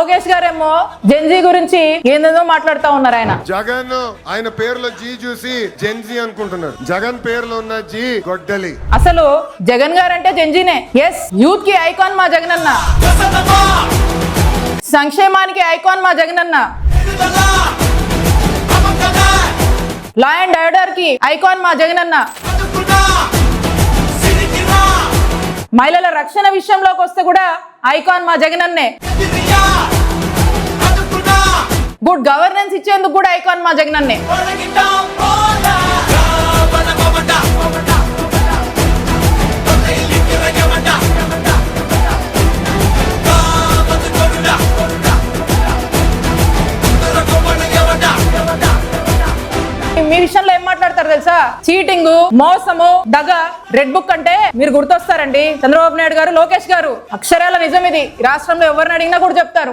లోకేష్ గారేమో జెన్జీ గురించి ఏందేదో మాట్లాడుతా ఉన్నారు. జగన్ ఆయన పేరులో జీ చూసి జెన్జీ అనుకుంటున్నాడు. జగన్ పేరులో ఉన్న జీ గొడ్డలి. అసలు జగన్ గారంటే జెన్జీనే. ఎస్, యూత్ కి ఐకాన్ మా జగన్ అన్న, సంక్షేమానికి ఐకాన్ మా జగన్ అన్న, లా అండ్ ఆర్డర్ కి ఐకాన్ మా జగన్ అన్న, మహిళల రక్షణ విషయంలోకి వస్తే కూడా ఐకాన్ మా జగన్ అన్నే, గుడ్ గవర్నెన్స్ ఇచ్చేందుకు కూడా ఐకాన్ మా జగన్ అన్నే. మీ విషయంలో ఏం మాట్లాడతారు తెలుసా? చీటింగ్, మోసము, దగ, రెడ్ బుక్ అంటే మీరు గుర్తొస్తారండి చంద్రబాబు నాయుడు గారు, లోకేష్ గారు. అక్షరాల నిజం ఇది. రాష్ట్రంలో ఎవరిని అడిగినా కూడా చెప్తారు.